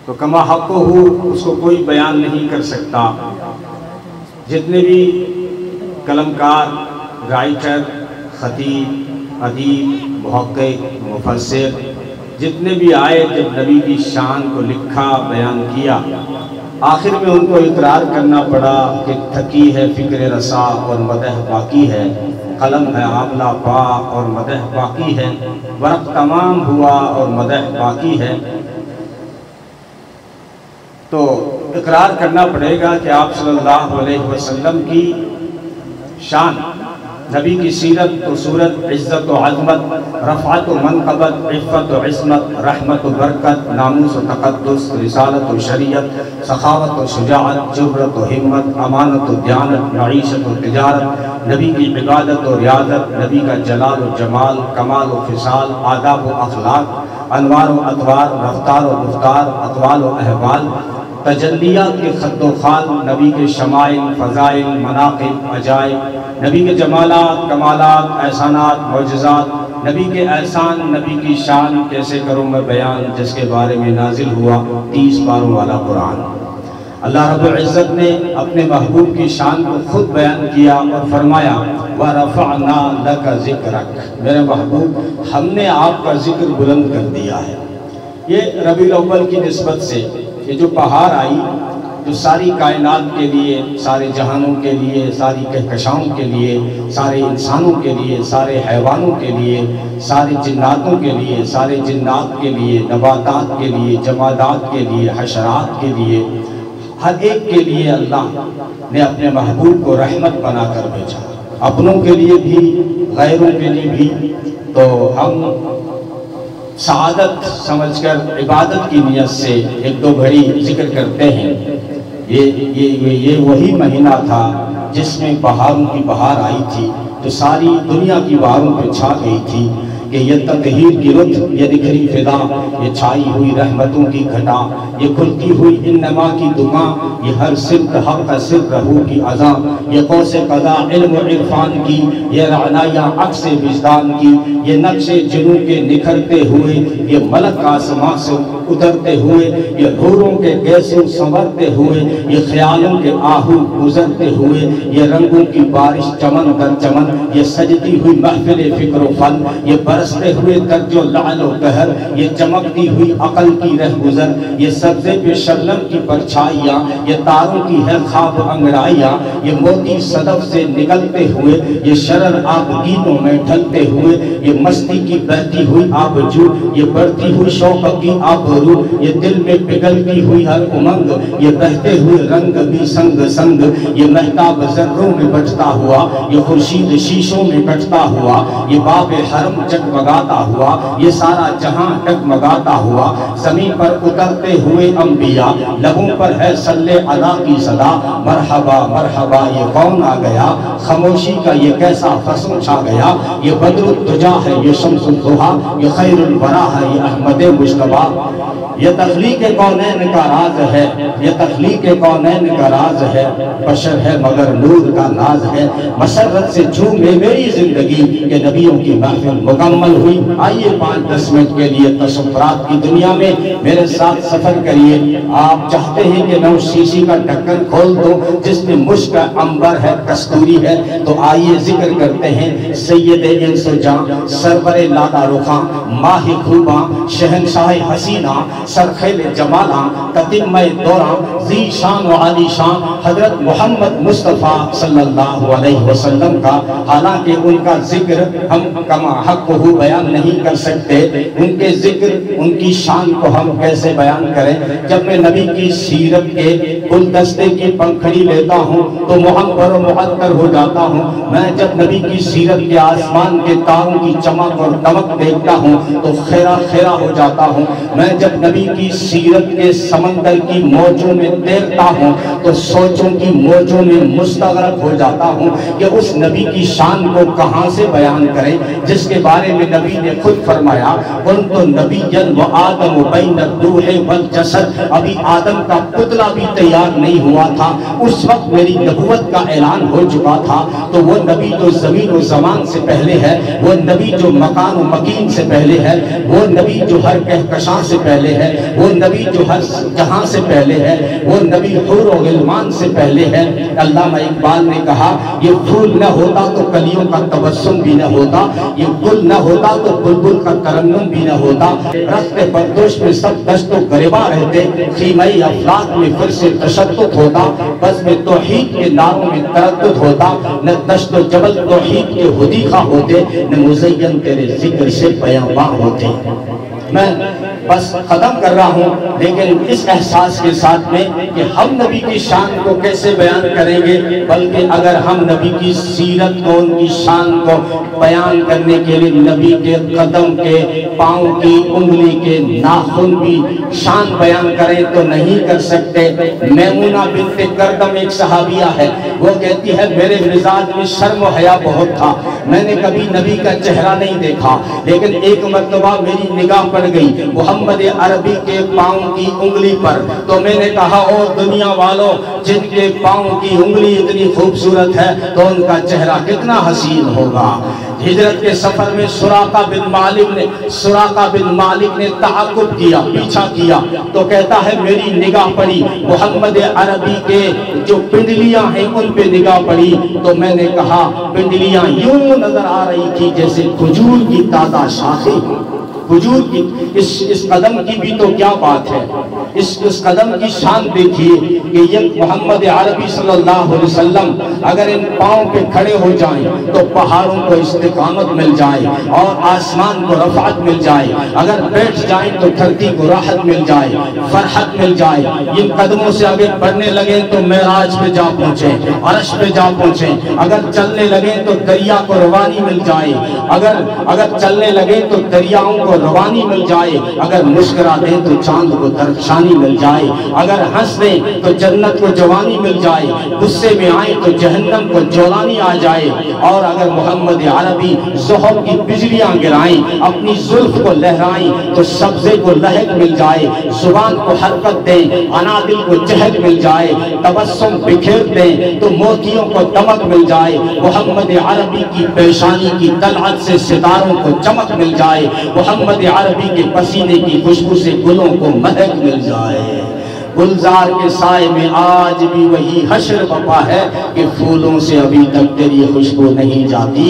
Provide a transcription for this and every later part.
تو کما حق ہو اس کو کوئی بیان نہیں کر سکتا۔ جتنے بھی قلمکار، رائٹر، خطیب، ادیب، محقق، مفسر جتنے بھی آئے، جب نبی کی شان کو لکھا، بیان کیا، آخر میں ان کو اقرار کرنا پڑا کہ تھکی ہے فکر رسا اور مدح باقی ہے، قلم ہے آملہ پا اور مدح باقی ہے، ورق تمام ہوا اور مدح باقی ہے۔ تو اقرار کرنا پڑے گا کہ آپ صلی اللہ علیہ وسلم کی شان، نبی کی سیرت و صورت، عزت و عظمت، رفعت و منقبت، عفت و عصمت، رحمت و برکت، ناموس و تقدس، رسالت و شریعت، سخاوت و شجاعت، جرأت و ہمت، امانت و دیانت، معیشت و تجارت، نبی کی عبادت و ریاضت، نبی کا جلال و جمال، کمال و فصال، آداب و اخلاق، انوار و اطوار، رفتار و گفتار، اقوال و احوال، تجلیات کے خط و خال، نبی کے شمائل، فضائل، مناقب، عجائب، نبی کے جمالات، کمالات، احسانات، معجزات، نبی کے احسان، نبی کی شان کیسے کروں میں بیان، جس کے بارے میں نازل ہوا 30 پاروں والا قرآن۔ اللہ رب العزت نے اپنے محبوب کی شان کو خود بیان کیا اور فرمایا وَرَفَعْنَا لَكَ ذِكْرَكَ، میرے محبوب ہم نے آپ کا ذکر بلند کر دیا ہے۔ یہ ربیع الاول کی نسبت سے یہ جو بہار آئی، جو ساری کائنات کے لیے، سارے جہانوں کے لیے، ساری کہکشاؤں کے لیے، سارے انسانوں کے لیے، سارے حیوانوں کے لیے، سارے جناتوں کے لیے، سارے جنات کے لیے، نباتات کے لیے، جمادات کے لیے، حشرات کے لیے، ہر ایک کے لیے اللہ نے اپنے محبوب کو رحمت بنا کر بھیجا، اپنوں کے لیے بھی، غیروں کے لیے بھی۔ تو ہم سعادت سمجھ کر عبادت کی نیت سے ایک دو گھڑی ذکر کرتے ہیں۔ یہ وہی مہینہ تھا جس میں بہاروں کی بہار آئی تھی، جو ساری دنیا کی بہاروں پہ چھا گئی تھی کہ یہ تطہیر کی رت، یہ نکھری فضا، یہ چھائی ہوئی رحمتوں کی گھٹا، یہ کھلتی ہوئی انما کی دکاں، یہ ہر صدق حق کا صدق رہو کی اذاں، یہ قوس قضا علم و عرفان کی، یہ رعنایا عکس وجدان کی، یہ نقش جنوں کے نکھرتے ہوئے، یہ ملک آسماں سے اترتے ہوئے، یہ حوروں کے گیسوں سنورتے ہوئے، یہ خیالوں کے آہو گزرتے ہوئے، یہ رنگوں کی بارش چمن در چمن، یہ سجتی ہوئی محفل فکر و فن، یہ برستے ہوئے درج و لعل و قہر، یہ چمکتی ہوئی عقل کی رہ گزر، یہ سبزے پہ شبنم کی پرچھائیاں، یہ تاروں کی ہے خواب انگڑائیاں، یہ موتی صدف سے نکلتے ہوئے، یہ شرر آب گیتوں میں ڈھلتے ہوئے، یہ مستی کی بہتی ہوئی آب جو، یہ بڑھتی ہوئی شوق کی آب رو، یہ دل میں پگھلتی ہوئی ہر امنگ، یہ بہتے ہوئے رنگ بھی سنگ سنگ، یہ مہتاب ذروں میں بٹتا ہوا، یہ خورشید شیشوں میں کٹتا ہوا، یہ باب حرم جگمگاتا ہوا، یہ سارا جہاں ڈگمگاتا ہوا، زمین پر اترتے ہوئے انبیاء، لبوں پر ہے صلی علی کی صدا، مرحبا مرحبا یہ کون آ گیا، خاموشی کا یہ کیسا فصل چھا گیا، یہ بدر الدجا ہے یہ شمس الضحیٰ، یہ خیر الورا ہے یہ احمد مجتبیٰ۔ یہ تخلیق کونین کا راز ہے، یہ تخلیق کونین کا راز ہے، بشر ہے مگر نور کا ناز ہے، مسرت سے جھومے میری زندگی کہ نبیوں کی محفل مکمل ہوئی۔ آئیے 5-10 منٹ کے لیے تصورات کی دنیا میں میرے ساتھ سفر کریے۔ آپ چاہتے ہیں کہ میں اس شیشی کا ڈھکن کھول دوں جس میں مشک عنبر ہے، کستوری ہے، تو آئیے ذکر کرتے ہیں سید انس و جاں، سرور لالا رخاں، ماہ خوباں، شہنشاہ حسینہ، سرخیل جمالاں، تتمہ دوراں، ذی شان و عالی شان حضرت محمد مصطفیٰ صلی اللہ علیہ وسلم کا۔ حالانکہ ان کا ذکر ہم کما حق کو بیان نہیں کر سکتے، ان کے ذکر، ان کی شان کو ہم کیسے بیان کریں؟ جب میں نبی کی سیرت کے گلدستے کی پنکھڑی لیتا ہوں تو معبر و معطر ہو جاتا ہوں۔ میں جب نبی کی سیرت کے آسمان کے تاروں کی چمک اور دمک دیکھتا ہوں تو خیرہ خیرہ ہو جاتا ہوں۔ میں جب نبی کی سیرت کے سمندر کی موجوں میں تیرتا ہوں تو سوچوں کی موجوں میں مستغرق ہو جاتا ہوں کہ اس نبی کی شان کو کہاں سے بیان کریں جس کے بارے میں نبی نے خود فرمایا كُنْتُ نَبِيًّا وَآدَمُ بَيْنَ الروح والجسد۔ ابھی آدم کا پتلا بھی تیار تیار نہیں ہوا تھا، اس وقت میری نبوت کا اعلان ہو چکا تھا۔ تو وہ نبی جو زمین و زمان سے پہلے ہے، وہ نبی جو مکان و مکین سے پہلے ہے، وہ نبی جو ہر کہکشاں سے پہلے ہے، وہ نبی جو ہر جہاں سے پہلے ہے، وہ نبی حور و غلمان سے پہلے ہے۔ علامہ اقبال نے کہا یہ پھول نہ ہوتا تو کلیوں کا تبسم بھی نہ ہوتا، یہ گل نہ ہوتا تو بلبل کا ترنم بھی نہ ہوتا، رخت بردوش میں سب دشت و گریباں رہتے، خیمہ افلاک میں پھر سے تشدد ہوتا، بزم توحید کے ناروں میں تردد ہوتا، نہ دشت و جبل توحید کے ہدی خواہ ہوتے، نہ مزین تیرے ذکر سے بیاباں ہوتے۔ میں بس ختم کر رہا ہوں، لیکن اس احساس کے ساتھ میں کہ ہم نبی کی شان کو کیسے بیان کریں گے، بلکہ اگر ہم نبی کی سیرت کو، ان کی شان کو بیان کرنے کے لیے نبی کے قدم کے، پاؤں کی انگلی کے ناخن بھی شان بیان کریں تو نہیں کر سکتے۔ میمونہ بنت کردم ایک صحابیہ ہے، وہ کہتی ہے میرے مزاج میں شرم و حیا بہت تھا، میں نے کبھی نبی کا چہرہ نہیں دیکھا، لیکن ایک مرتبہ میری نگاہ پڑ گئی محمد عربی کے پاؤں کی انگلی پر، تو میں نے کہا او دنیا والوں، جن کے پاؤں کی انگلی اتنی خوبصورت ہے تو ان کا چہرہ کتنا حسین ہوگا۔ ہجرت کے سفر میں سراقہ بن مالک نے تعاقب کیا، پیچھا کیا، تو کہتا ہے میری نگاہ پڑی محمد عربی کے جو پنڈلیاں ہیں ان پہ نگاہ پڑی، تو میں نے کہا پنڈلیاں یوں نظر آ رہی تھی جیسے کھجور کی تازہ شاخیں، کھجور کی۔ اس قدم کی بھی تو کیا بات ہے، اس قدم کی شان دیکھیے کہ یہ محمد عربی صلی اللہ علیہ وسلم اگر ان پاؤں پہ کھڑے ہو جائیں تو پہاڑوں کو استقامت مل جائے اور آسمان کو رفعت مل جائے، اگر بیٹھ جائیں تو دھرتی کو راحت مل جائے، فرحت مل جائے۔ ان قدموں سے آگے بڑھنے لگیں تو معراج پہ جا پہنچیں، عرش پہ جا پہنچیں، اگر چلنے لگیں تو دریا کو روانی مل جائے، اگر چلنے لگیں تو دریاؤں کو روانی مل جائے، اگر مسکرا دیں تو چاند کو درخشانی مل جائے، اگر ہنس دیں تو جنت کو جوانی مل جائے، غصے میں آئیں تو جہنم کو جولانی آ جائے، اور اگر محمد عربی ظہر کی بجلیاں گرائیں، اپنی زلف کو لہرائیں تو سبزے کو لہک مل جائے، زبان کو حرکت دیں، انادل کو چہک مل جائے، تبسم بکھیر دیں تو موتیوں کو دمک مل جائے، محمد عربی کی پیشانی کی طلعت سے ستاروں کو چمک مل جائے، محمد عربی کے پسینے کی خوشبو سے گلوں کو مہک مل جائے۔ گلزار کے سائے میں آج بھی وہی حشر بپا ہے کہ پھولوں سے ابھی تک تیری خوشبو نہیں جاتی۔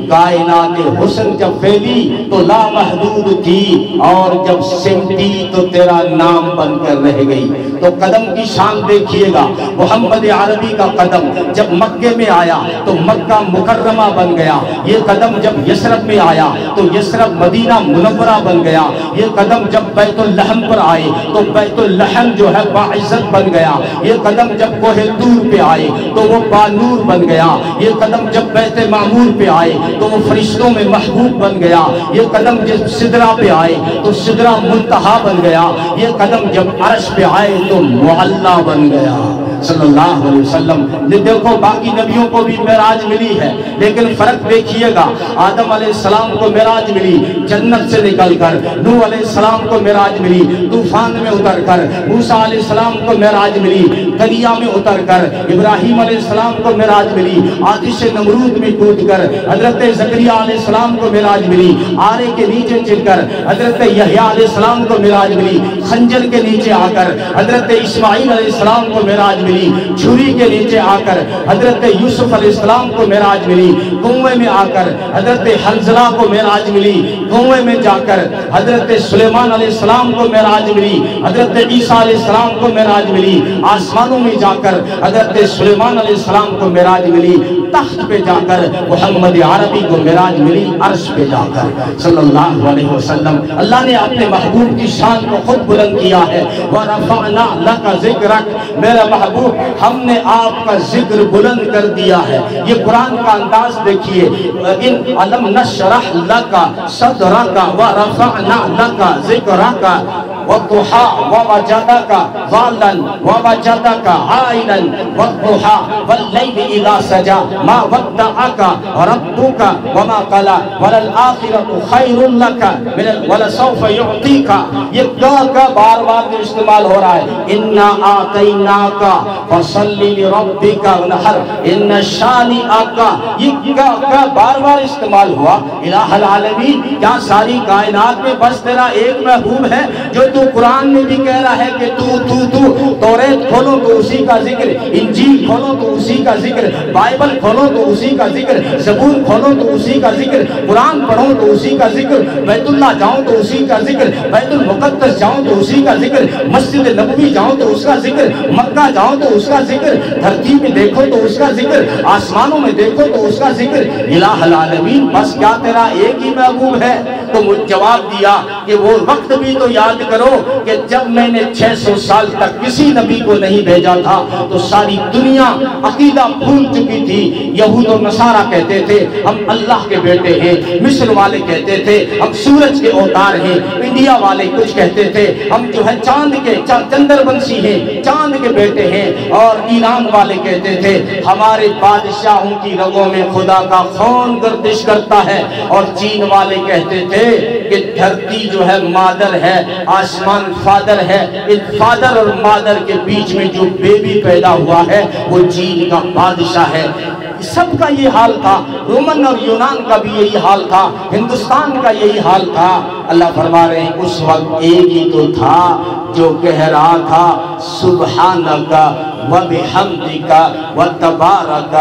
کائنات حسن جب پھیلی تو لامحدود تھی، اور جب سمٹی تو تیرا نام بن کر رہ گئی۔ تو قدم کی شان دیکھیے گا، محمد عربی کا قدم جب مکے میں آیا تو مکہ مکرمہ بن گیا، یہ قدم جب یثرب میں آیا تو یثرب مدینہ منورہ بن گیا، یہ قدم جب بیت اللحم پر آئے تو بیت اللحم جو ہے باعزت بن گیا، یہ قدم جب کوہ طور پہ آئے تو وہ بانور بن گیا، یہ قدم جب بیت معمور پہ آئے تو وہ فرشتوں میں محبوب بن گیا، یہ قدم جب سدرہ پہ آئے تو سدرہ منتہا بن گیا، یہ قدم جب عرش پہ آئے تو معلا بن گیا صلی اللہ علیہ وسلم۔ دیکھو باقی نبیوں کو بھی معراج ملی ہے، لیکن فرق دیکھیے گا، آدم علیہ السلام کو معراج ملی جنت سے نکل کر، نوح علیہ السلام کو معراج ملی طوفان میں اتر کر، موسیٰ علیہ السلام کو معراج ملی دریا میں اتر کر، ابراہیم علیہ السلام کو معراج ملی آتش نمرود میں کود کر، حضرت زکریا علیہ السلام کو معراج ملی آرے کے نیچے چل کر، حضرت یحییٰ علیہ السلام کو معراج ملی خنجر کے نیچے آ کر، حضرت اسماعیل علیہ السلام کو معراج ملی چھری کے نیچے آ کر، حضرت یوسف علیہ السلام کو معراج ملی کنویں میں آ کر، حضرت حنظلہ کو معراج ملی کنویں میں جا کر، حضرت سلیمان علیہ السلام کو معراج ملی، حضرت عیسیٰ علیہ السلام کو معراج ملی آسمانوں میں جا کر، حضرت سلیمان علیہ السلام کو معراج ملی تخت پہ جا کر، محمد عربی کو معراج ملی عرش پہ جا کر صلی اللہ علیہ وسلم۔ اللہ نے اپنے محبوب کی شان کو خود بلند کیا ہے، وَرَفَعْنَا لَكَ ذِكْرَكَ، میرا محبوب ہم نے آپ کا ذکر بلند کر دیا ہے۔ یہ قرآن کا انداز دیکھیے، إِنْ أَلَمْ نَشْرَحْ لَكَ صَدْرَكَ وَرَفَعْنَا لَكَ ذِكْرَكَ والضحى ووجدك ضالا ووجدك عائلا والضحى والليل إذا سجى ما ودعک ربک وما قلی وللآخرۃ خیر لک ولسوف یعطیک. یہ کا بار بار استعمال ہو رہا ہے. انا آتیناک فصل لربک وانحر ان شانئک. یہ کا بار بار استعمال ہوا. الہ العالمین، کیا ساری کائنات میں بس تیرا ایک محبوب ہے جو تو قرآن میں بھی کہہ رہا ہے کہ تو توریت کھولو تو اسی کا ذکر، انجیل کھولو تو اسی کا ذکر، بائبل کھولو تو اسی کا ذکر، زبور کھولو تو اسی کا ذکر، قرآن پڑھو تو اسی کا ذکر، بیت اللہ جاؤں تو اسی کا ذکر، بیت المقدس جاؤں تو اسی کا ذکر، مسجد نبوی جاؤں تو اس کا ذکر، مکہ جاؤں تو اس کا ذکر، دھرتی میں دیکھو تو اس کا ذکر، آسمانوں میں دیکھو تو اس کا ذکر. الہ العالمین، بس کیا تیرا ایک ہی محبوب ہے؟ تو مجھ جواب دیا کہ وہ وقت بھی تو یاد کرو کہ جب میں نے 600 سال تک کسی نبی کو نہیں بھیجا تھا تو ساری دنیا عقیدہ بھول چکی تھی. یہود و نصارہ کہتے تھے ہم اللہ کے بیٹے ہیں، مصر والے کہتے تھے ہم سورج کے اوتار ہیں، انڈیا والے کچھ کہتے تھے ہم جو ہے چاند کے چندر بنسی ہیں، چاند کے بیٹے ہیں، اور ایران والے کہتے تھے ہمارے بادشاہوں کی رگوں میں خدا کا خون گردش کرتا ہے، اور چین والے کہتے تھے کہ دھرتی جو ہے مادر ہے، آسمان فادر ہے، ان فادر اور مادر کے بیچ میں جو بیبی پیدا ہوا ہے وہ چین کا بادشاہ ہے. سب کا یہ حال تھا. رومن اور یونان کا بھی یہی حال تھا، ہندوستان کا یہی حال تھا. اللہ فرما رہے ہیں اس وقت ایک ہی تو تھا جو کہہ رہا تھا سبحانک وبحمدک وتبارک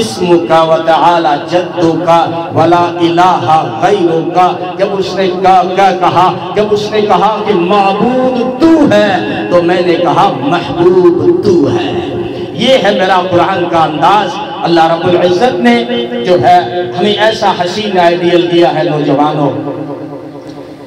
اسمک وتعالی جدک ولا الہ غیرک. جب اس نے کہا جب اس نے کہا کہ معبود تو ہے تو میں نے کہا محبوب تو ہے. یہ ہے میرا قرآن کا انداز. اللہ رب العزت نے جو ہے ہمیں ایسا حسین آئیڈیل دیا ہے. نوجوانوں،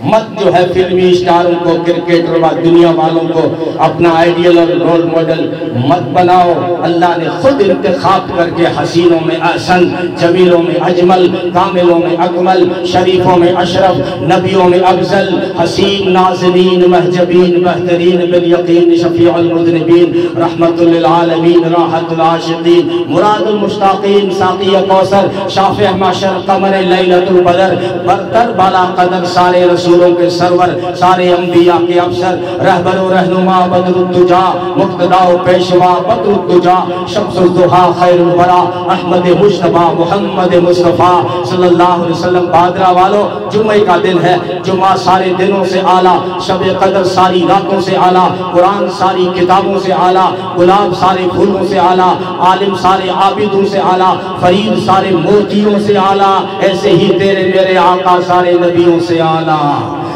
مت جو ہے فلمی اسٹاروں کو، کرکٹر و دنیا والوں کو اپنا آئیڈیل اور رول ماڈل مت بناؤ. اللہ نے خود انتخاب کر کے حسینوں میں احسن، جمیلوں میں اجمل، کاملوں میں اکمل، شریفوں میں اشرف، نبیوں میں افضل، حسین، نازنین، محجبین، بہترین، بالیقین، شفیع المذنبین، رحمت للعالمین، راحت العاشقین، مراد المشتاقین، ساقی کوثر، شافع محشر، قمر لیلۃ البدر، برتر بالا قدر، سارے رسولوں کے سرور، سارے انبیاء کے افسر، رہبر و رہنما بدر الدجا، مقتدا و پیشوا بدر الدجا، شمس الضحا، خیر الورا، احمد مجتبی محمد مصطفیٰ صلی اللہ علیہ وسلم. بادرہ والوں، جمعہ کا دن ہے. جمعہ سارے دنوں سے اعلیٰ، شب قدر ساری راتوں سے اعلیٰ، قرآن ساری کتابوں سے اعلیٰ، گلاب سارے پھولوں سے اعلیٰ، عالم سارے عابدوں سے اعلیٰ، فرید سارے موتیوں سے اعلیٰ. ایسے ہی تیرے میرے آقا سارے نبیوں سے اعلیٰ.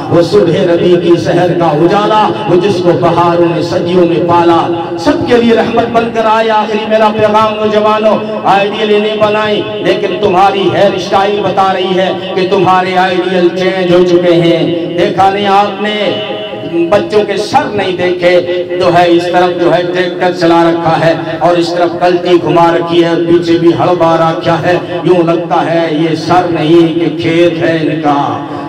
وہ صبح ربیع کی سحر کا اجالا، وہ جس کو بہاروں نے صدیوں میں پالا، سب کے لیے رحمت بن کر آیا. آخری میرا پیغام نوجوانوں، آئیڈیل نہیں بنائیں، لیکن تمہاری ہیئر اسٹائل بتا رہی ہے کہ تمہارے آئیڈیل چینج ہو چکے ہیں. دیکھا نہیں آپ نے بچوں کے سر نہیں دیکھے، جو ہے اس طرف جو ہے ٹریکٹر چلا رکھا ہے اور اس طرف کلٹی گھما رکھی ہے، پیچھے بھی ہڑبا رکھا ہے. یوں لگتا ہے یہ سر نہیں کہ کھیت ہے ان کا.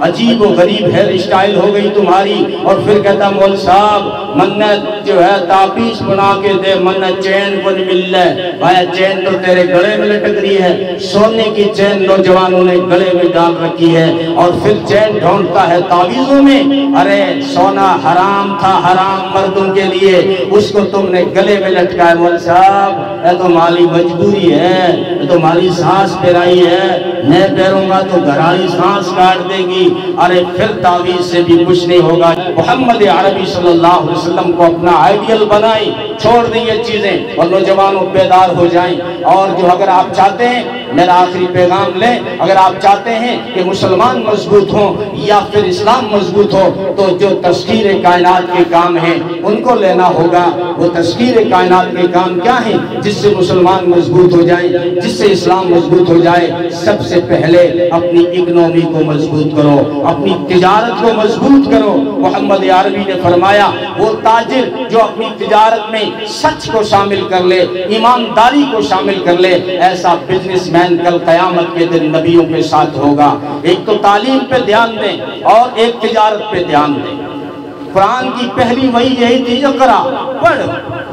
عجیب و غریب ہیئر اسٹائل ہو گئی تمہاری. اور پھر کہتا مول صاحب منت جو ہے تابیز بنا کے دے، منت چین کو نہیں مل رہا. بھائی چین تو تیرے گلے میں لٹک رہی ہے، سونے کی چین نوجوانوں نے گلے میں ڈال رکھی ہے، اور پھر چین ڈھونڈتا ہے تعویذوں میں. ارے سونا حرام تھا، حرام مردوں کے لیے، اس کو تم نے گلے میں لٹکایا. مول صاحب یہ تو مالی مجبوری ہے، یہ تو مالی سانس پیرائی ہے، میں پیروں گا تو گھرائی سانس کاٹ دے گی. ارے پھر تعویذ سے بھی کچھ نہیں ہوگا. محمد عربی صلی اللہ علیہ وسلم کو اپنا آئیڈیل بنائیں، چھوڑ دیں یہ چیزیں، اور نوجوانوں بیدار ہو جائیں. اور جو اگر آپ چاہتے ہیں، میرا آخری پیغام لیں، اگر آپ چاہتے ہیں کہ مسلمان مضبوط ہوں یا پھر اسلام مضبوط ہو، تو جو تذکیر کائنات کے کام ہیں ان کو لینا ہوگا. وہ تذکیر کائنات کے کام کیا ہیں جس سے مسلمان مضبوط ہو جائے، جس سے اسلام مضبوط ہو جائے؟ سب سے پہلے اپنی اکنومی کو مضبوط کرو، اپنی تجارت کو مضبوط کرو. محمد عربی نے فرمایا وہ تاجر جو اپنی تجارت میں سچ کو شامل کر لے، ایمانداری کو شامل کر لے، ایسا بزنس مین کل قیامت کے دن نبیوں کے ساتھ ہوگا. ایک تو تعلیم پہ دھیان دیں اور ایک تجارت پہ دھیان دیں. قرآن کی پہلی وحی یہی تھی اقرا، پڑھ.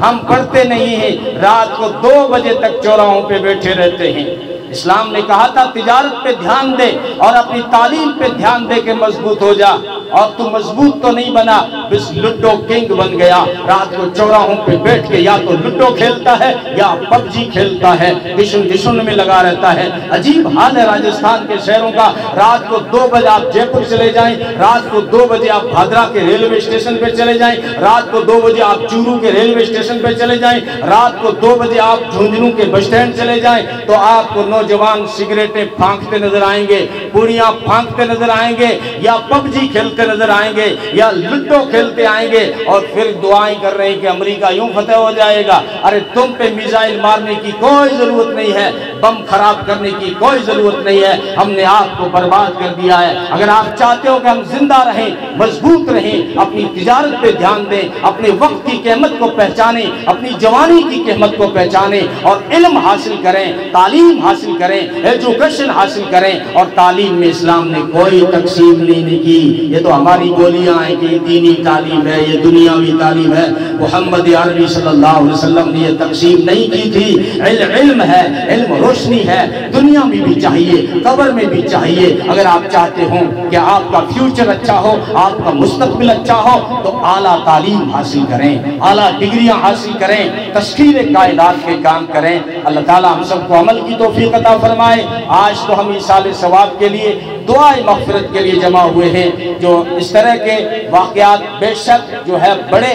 ہم پڑھتے نہیں ہیں، رات کو 2 بجے تک چوراہوں پہ بیٹھے رہتے ہیں. اسلام نے کہا تھا تجارت پہ دھیان دے اور اپنی تعلیم پہ دھیان دے کے مضبوط ہو جا، اور تو مضبوط تو نہیں بنا، بس لڈو کنگ بن گیا. رات کو چوراہوں پہ بیٹھ کے یا تو لڈو کھیلتا ہے یا پب جی کھیلتا ہے، ڈشن میں لگا رہتا ہے. عجیب حال ہے راجستھان کے شہروں کا. رات کو 2 بجے آپ جے پور چلے جائیں، رات کو 2 بجے آپ بھادرہ کے ریلوے اسٹیشن پہ چلے جائیں، رات کو 2 بجے آپ چورو کے ریلوے اسٹیشن پہ چلے جائیں، رات کو 2 بجے آپ جھنجھنو کے بس اسٹینڈ چلے جائیں تو آپ کو نوجوان سگریٹیں پھانکتے نظر آئیں گے، پوڑیاں پھانکتے نظر آئیں گے، یا پب جی کھیلتے نظر آئیں گے، یا لڈو کھیلتے آئیں گے، اور پھر دعائیں کر رہے ہیں کہ امریکہ یوں فتح ہو جائے گا. ارے تم پہ میزائل مارنے کی کوئی ضرورت نہیں ہے، بم خراب کرنے کی کوئی ضرورت نہیں ہے. ہم نے آپ کو برباد کر دیا ہے. اگر آپ چاہتے ہو کہ ہم زندہ رہیں، مضبوط رہیں، اپنی تجارت پہ دھیان دیں، اپنے وقت کی قیمت کو پہچانیں، اپنی جوانی کی قیمت کو پہچانیں، اور علم حاصل کریں، تعلیم حاصل کریں، ایجوکیشن حاصل کریں. اور تعلیم میں اسلام نے کوئی تقسیم نہیں کی. یہ تو ہماری گولیاں ہیں کہ یہ دینی تعلیم ہے، یہ دنیاوی تعلیم ہے. محمد عربی صلی اللہ علیہ وسلم نے یہ تقسیم نہیں کی تھی. علم ہے، علم روشنی ہے، دنیا میں بھی چاہیے، قبر میں بھی چاہیے. اگر آپ چاہتے ہوں کہ آپ کا فیوچر اچھا ہو، آپ کا مستقبل اچھا ہو، تو اعلیٰ تعلیم حاصل کریں، اعلیٰ ڈگریاں حاصل کریں، تشکیل کائنات کے کام کریں. اللہ تعالیٰ ہم سب کو عمل کی توفیق عطا فرمائے. آج تو ہم ایصال ثواب کے لیے، دعائے مغفرت کے لیے جمع ہوئے ہیں. جو اس طرح کے واقعات بے شک جو ہے بڑے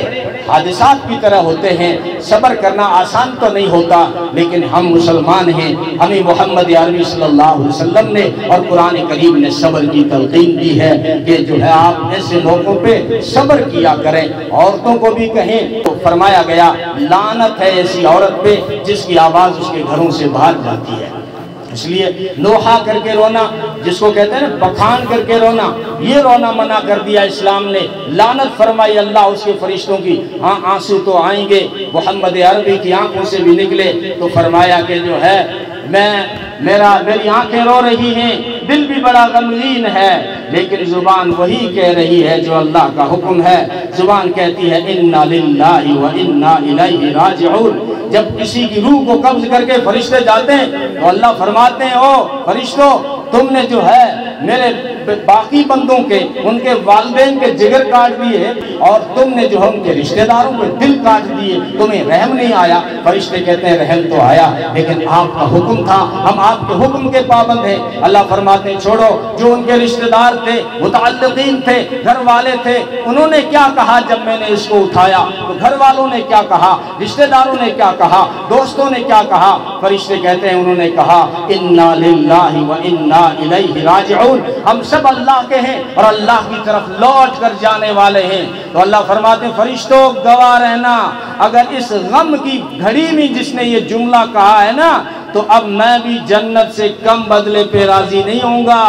حادثات کی طرح ہوتے ہیں. صبر کرنا آسان تو نہیں ہوتا، لیکن ہم مسلمان ہیں. ہمیں محمد عربی صلی اللہ علیہ وسلم نے اور قرآن کریم نے صبر کی تلقین دی ہے کہ جو ہے آپ ایسے لوگوں پہ صبر کیا کریں. عورتوں کو بھی کہیں تو فرمایا گیا لعنت ہے ایسی عورت پہ جس کی آواز اس کے گھروں سے باہر جاتی ہے. اس لیے نوحہ کر کے رونا، جس کو کہتے ہیں نا بخان کر کے رونا، یہ رونا منع کر دیا اسلام نے. لعنت فرمائی اللہ اس کے فرشتوں کی. ہاں آنسو تو آئیں گے، محمد عربی کی آنکھوں سے بھی نکلے تو فرمایا کہ جو ہے میری آنکھیں رو رہی ہیں، دل بھی بڑا غمگین ہے، لیکن زبان وہی کہہ رہی ہے جو اللہ کا حکم ہے. زبان کہتی ہے انا للہ و انا الیہ راجعون. جب کسی کی روح کو قبض کر کے فرشتے جاتے ہیں تو اللہ فرماتے ہیں او فرشتوں، تم نے جو ہے میرے باقی بندوں کے، ان کے والدین کے جگر کاٹ دیے، اور تم نے جو ان کے رشتہ داروں کے دل کاٹ دیے، تمہیں رحم نہیں آیا. فرشتے کہتے ہیں رحم تو آیا، لیکن آپ کا حکم تھا، ہم آپ کے حکم کے پابند ہیں. اللہ فرماتے ہیں چھوڑو. جو ان کے رشتہ دار تھے، متعلقین تھے، گھر والے تھے، انہوں نے کیا کہا جب میں نے اس کو اٹھایا؟ تو گھر والوں نے کیا کہا، رشتہ داروں نے کیا کہا، دوستوں نے کیا کہا؟ فرشتے کہتے ہیں انہوں نے کہا انا للہ و انا الیہ راجعون. ہم سب اللہ کے ہیں اور اللہ کی طرف لوٹ کر جانے والے ہیں. تو اللہ فرماتے ہیں فرشتوں گواہ رہنا، اگر اس غم کی گھڑی میں جس نے یہ جملہ کہا ہے نا، تو اب میں بھی جنت سے کم بدلے پہ راضی نہیں ہوں گا.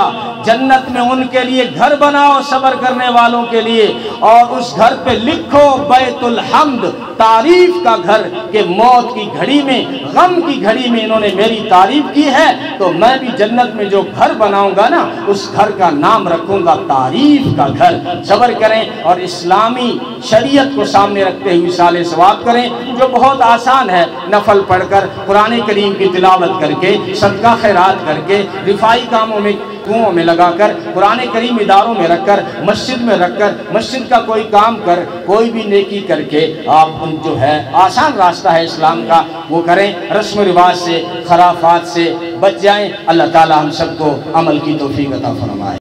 جنت میں ان کے لیے گھر بناؤ صبر کرنے والوں کے لیے، اور اس گھر پہ لکھو بیت الحمد، تعریف کا گھر، کہ موت کی گھڑی میں، غم کی گھڑی میں انہوں نے میری تعریف کی ہے، تو میں بھی جنت میں جو گھر بناؤں گا نا، اس گھر کا نام رکھوں گا تعریف کا گھر. صبر کریں اور اسلامی شریعت کو سامنے رکھتے ہوئے ایصال ثواب کریں، جو بہت آسان ہے. نفل پڑھ کر، قرآن کریم کی تلاوت کر کے، صدقہ خیرات کر کے، رفائی کاموں میں، کنووں میں لگا کر، قرآن کریم اداروں میں رکھ کر، مسجد میں رکھ کر، مسجد کا کوئی کام کر، کوئی بھی نیکی کر کے آپ جو ہے آسان راستہ ہے اسلام کا، وہ کریں. رسم و رواج سے، خرافات سے بچ جائیں. اللہ تعالی ہم سب کو عمل کی توفیق عطا فرمائے.